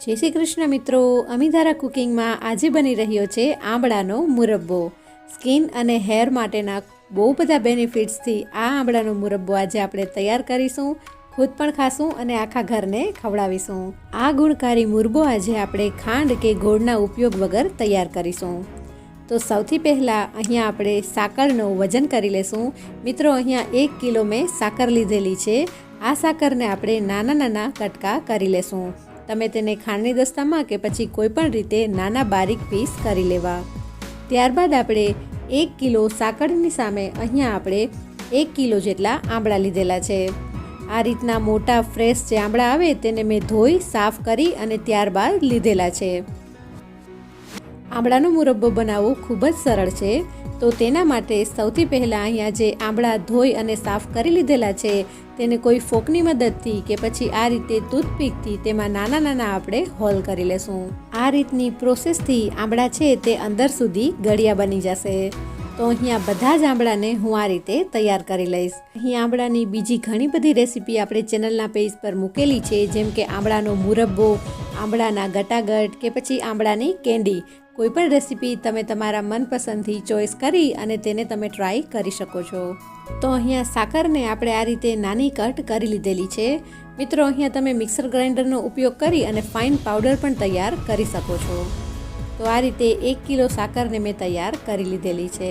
જય શ્રી કૃષ્ણ મિત્રો, અમીધારા કુકિંગમાં આજે બની રહ્યો છે આંબળાનો મુરબ્બો। સ્કિન અને હેર માટેના બહુ બધા બેનિફિટ્સથી આ આંબળાનો મુરબ્બો આજે આપણે તૈયાર કરીશું, ખુદ પણ ખાશું અને આખા ઘરને ખવડાવીશું। આ ગુણકારી મુરબ્બો આજે આપણે ખાંડ કે ગોળના ઉપયોગ વગર તૈયાર કરીશું। તો સૌથી પહેલાં અહીંયા આપણે સાકરનું વજન કરી લેશું। મિત્રો, અહીંયા 1 કિલો મેં સાકર લીધેલી છે। આ સાકરને આપણે નાના નાના કટકા કરી લેશું। તમે તેને ખાંડની દસ્તામાં કે પછી કોઈપણ રીતે નાના બારીક પીસ કરી લેવા। ત્યારબાદ આપણે 1 કિલો સાકરની સામે અહીંયા આપણે 1 કિલો જેટલા આંબળા લીધેલા છે। આ રીતના મોટા ફ્રેશ જે આંબળા આવે તેને મેં ધોઈ સાફ કરી અને ત્યારબાદ લીધેલા છે। આંબળાનો મુરબ્બો બનાવવો ખૂબ જ સરળ છે। તો તેના માટે સૌથી પહેલાં અહીંયા જે આંબળા ધોઈ અને સાફ કરી લીધેલા છે તેને કોઈ ફોકની મદદથી કે પછી આ રીતે ટૂથપીકથી તેમાં નાના નાના આપણે હોલ કરી લેશું। આ રીતની પ્રોસેસથી આંબળા છે તે અંદર સુધી ગળિયા બની જશે। તો અહીંયા બધા જ આંબળાને હું આ રીતે તૈયાર કરી લઈશ। અહીં આંબળાની બીજી ઘણી બધી રેસીપી આપણે ચેનલના પેજ પર મૂકેલી છે, જેમ કે આંબળાનો મુરબ્બો, આંબળાના ગટાગટ કે પછી આંબળાની કેન્ડી। કોઈપણ રેસીપી તમે તમારા મનપસંદથી ચોઈસ કરી અને તેને તમે ટ્રાય કરી શકો છો। તો અહીંયા સાકરને આપણે આ રીતે નાની કટ કરી લીધેલી છે। મિત્રો, અહીંયા તમે મિક્સર ગ્રાઇન્ડરનો ઉપયોગ કરી અને ફાઇન પાવડર પણ તૈયાર કરી શકો છો। તો આ રીતે 1 કિલો સાકરને મેં તૈયાર કરી લીધેલી છે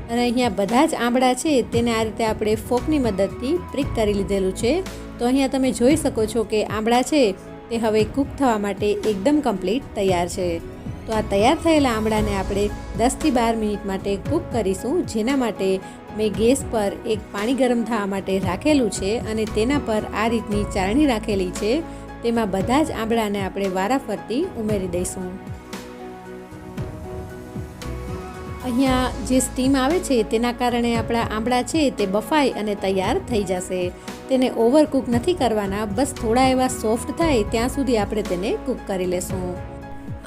અને અહીંયા બધા જ આંબળા છે તેને આ રીતે આપણે ફોકની મદદથી પ્રિક કરી લીધેલું છે। તો અહીંયા તમે જોઈ શકો છો કે આંબળા છે તે હવે કૂક થવા માટે એકદમ કમ્પ્લીટ તૈયાર છે। તો આ તૈયાર થયેલા આંબળાને આપણે 10 થી 12 મિનિટ માટે કૂક કરીશું, જેના માટે મેં ગેસ પર એક પાણી ગરમ થવા માટે રાખેલું છે અને તેના પર આ રીતની ચાળણી રાખેલી છે। તેમાં બધા જ આંબળાને આપણે વારાફરતી ઉમેરી દઈશું। અહીંયા જે સ્ટીમ આવે છે તેના કારણે આપણા આંબળા છે તે બફાઈ અને તૈયાર થઈ જશે। તેને ઓવરકૂક નથી કરવાના, બસ થોડા એવા સોફ્ટ થાય ત્યાં સુધી આપણે તેને કૂક કરી લેશું।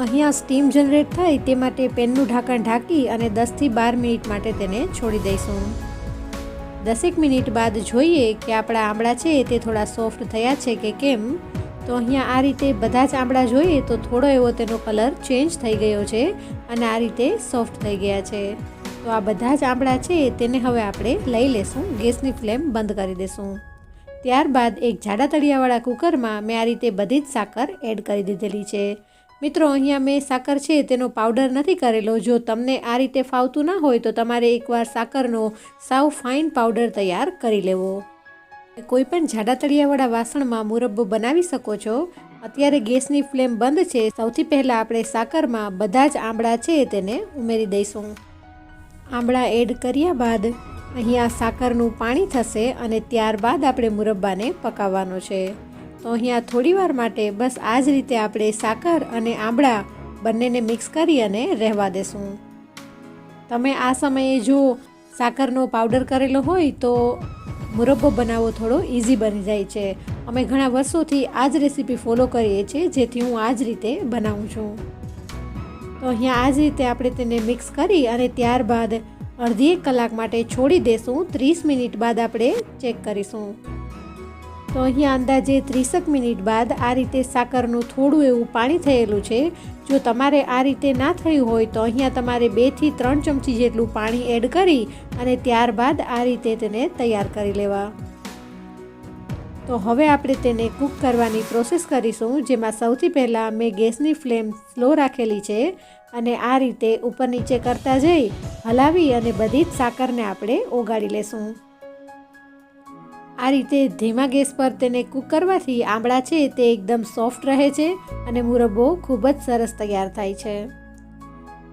અહીંયા સ્ટીમ જનરેટ થાય તે માટે પેનનું ઢાંકણ ઢાંકી અને 10 થી 12 મિનિટ માટે તેને છોડી દઈશું। 10 મિનિટ બાદ જોઈએ કે આપણા આંબળા છે તે થોડા સોફ્ટ થયા છે કે કેમ। તો અહીંયા આ રીતે બધા જ આંબળા જોઈએ તો થોડો એવો તેનો કલર ચેન્જ થઈ ગયો છે અને આ રીતે સોફ્ટ થઈ ગયા છે। તો આ બધા જ આંબળા છે તેને હવે આપણે લઈ લેશું, ગેસની ફ્લેમ બંધ કરી દેશું। ત્યારબાદ એક જાડા તળિયાવાળા કુકરમાં મેં આ રીતે બધી જ સાકર એડ કરી દીધેલી છે। મિત્રો, અહીંયા મેં સાકર છે તેનો પાવડર નથી કરેલો। જો તમને આ રીતે ફાવતું ના હોય તો તમારે એકવાર સાકરનો સાવ ફાઇન પાવડર તૈયાર કરી લેવો। કોઈ પણ જાડા તળિયાવાળા વાસણમાં મુરબ્બો બનાવી શકો છો। અત્યારે ગેસની ફ્લેમ બંધ છે। સૌથી પહેલાં આપણે સાકરમાં બધા જ આંબળા છે તેને ઉમેરી દઈશું। આંબળા એડ કર્યા બાદ અહીંયા સાકરનું પાણી થશે અને ત્યારબાદ આપણે મુરબ્બાને પકાવવાનો છે। તો અહીંયા થોડીવાર માટે બસ આ જ રીતે આપણે સાકર અને આંબળા બંનેને મિક્સ કરી અને રહેવા દેશું। તમે આ સમયે જો સાકરનો પાવડર કરેલો હોય તો મુરબ્બો બનાવવો થોડો ઇઝી બની જાય છે। અમે ઘણા વર્ષોથી આ જ રેસીપી ફોલો કરીએ છીએ, જેથી હું આ જ રીતે બનાવું છું। તો અહીંયા આ જ રીતે આપણે તેને મિક્સ કરી અને ત્યારબાદ અડધી 1 કલાક માટે છોડી દેશું। 30 મિનિટ બાદ આપણે ચેક કરીશું। તો અહીંયા અંદાજે 30 મિનિટ બાદ આ રીતે સાકરનું થોડું એવું પાણી થયેલું છે। જો તમારે આ રીતે ના થયું હોય તો અહીંયા તમારે 2 થી 3 ચમચી જેટલું પાણી એડ કરી અને ત્યારબાદ આ રીતે તેને તૈયાર કરી લેવા। તો હવે આપણે તેને કૂક કરવાની પ્રોસેસ કરીશું, જેમાં સૌથી પહેલાં મેં ગેસની ફ્લેમ સ્લો રાખેલી છે અને આ રીતે ઉપર નીચે કરતા જઈ હલાવી અને બધી જ સાકરને આપણે ઓગાળી લેશું। આ રીતે ધીમા ગેસ પર તેને કૂક કરવાથી આંબળા છે તે એકદમ સોફ્ટ રહે છે અને મુરબ્બો ખૂબ જ સરસ તૈયાર થાય છે।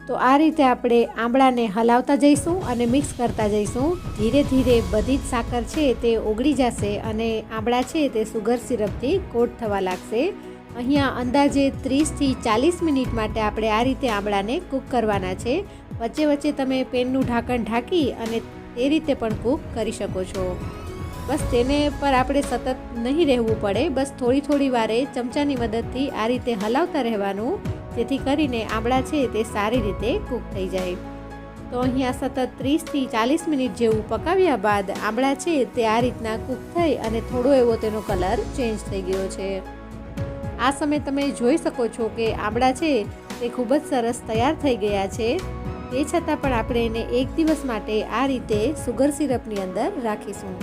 તો આ રીતે આપણે આંબળાને હલાવતા જઈશું અને મિક્સ કરતા જઈશું। ધીરે ધીરે બધી જ સાકર છે તે ઓગળી જશે અને આંબળા છે તે સુગર સિરપથી કોટ થવા લાગશે। અહીંયા અંદાજે 30 થી 40 મિનિટ માટે આપણે આ રીતે આંબળાને કૂક કરવાના છે। વચ્ચે વચ્ચે તમે પેનનું ઢાંકણ ઢાંકી અને તે રીતે પણ કૂક કરી શકો છો। બસ તેને પર આપણે સતત નહીં રહેવું પડે, બસ થોડી થોડી વારે ચમચાની મદદથી આ રીતે હલાવતા રહેવાનું, જેથી કરીને આંબળા છે તે સારી રીતે કૂક થઈ જાય। તો અહીંયા સતત 30 થી 40 મિનિટ જેવું પકાવ્યા બાદ આંબળા છે તે આ રીતના કૂક થઈ અને થોડો એવો તેનો કલર ચેન્જ થઈ ગયો છે। આ સમયે તમે જોઈ શકો છો કે આંબળા છે તે ખૂબ જ સરસ તૈયાર થઈ ગયા છે. તે છતાં પણ આપણે એને 1 દિવસ માટે આ રીતે સુગર સિરપની અંદર રાખીશું.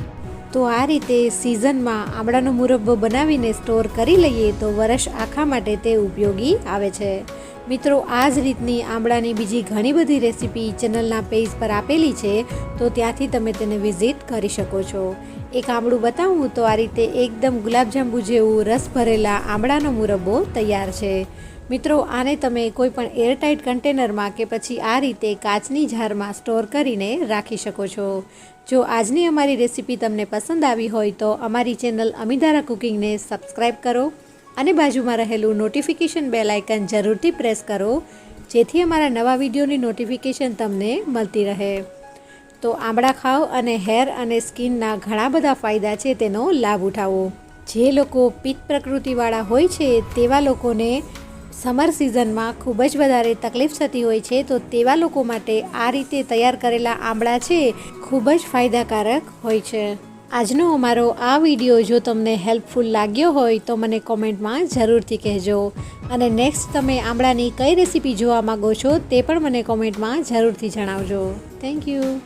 તો આ રીતે સિઝનમાં આંબળાનો મુરબ્બો બનાવીને સ્ટોર કરી લઈએ તો વર્ષ આખા માટે તે ઉપયોગી આવે છે. મિત્રો, આ જ રીતની આંબળાની બીજી ઘણી બધી રેસીપી ચેનલના પેજ પર આપેલી છે, તો ત્યાંથી તમે તેને વિઝિટ કરી શકો છો. એક આંબળું બતાવું તો આ રીતે એકદમ ગુલાબજાંબુ જેવું રસ ભરેલા આંબળાનો મુરબ્બો તૈયાર છે. મિત્રો, આને તમે કોઈ પણ એરટાઇટ કન્ટેનરમાં કે પછી આ રીતે કાચની જારમાં સ્ટોર કરીને રાખી શકો છો. જો આજની અમારી રેસીપી તમને પસંદ આવી હોય તો અમારી ચેનલ અમીધારા કુકિંગને સબસ્ક્રાઈબ કરો અને બાજુમાં રહેલું નોટિફિકેશન બેલ આઇકન જરૂરથી પ્રેસ કરો, જેથી અમારા નવા વિડીયોની નોટિફિકેશન તમને મળતી રહે. તો આંબળા ખાઓ અને હેર અને સ્કિનના ઘણા બધા ફાયદા છે, તેનો લાભ ઉઠાવો. જે લોકો પિત્ત પ્રકૃતિવાળા હોય છે તેવા લોકોને સમર સિઝનમાં ખૂબ જ વધારે તકલીફ થતી હોય છે, તો તેવા લોકો માટે આ રીતે તૈયાર કરેલા આંબળા છે ખૂબ જ ફાયદાકારક હોય છે. આજનો અમારો આ વિડીયો જો તમને હેલ્પફુલ લાગ્યો હોય તો મને કોમેન્ટમાં જરૂરથી કહેજો, અને નેક્સ્ટ તમે આંબળાની કઈ રેસીપી જોવા માગો છો તે પણ મને કોમેન્ટમાં જરૂરથી જણાવજો. Thank you.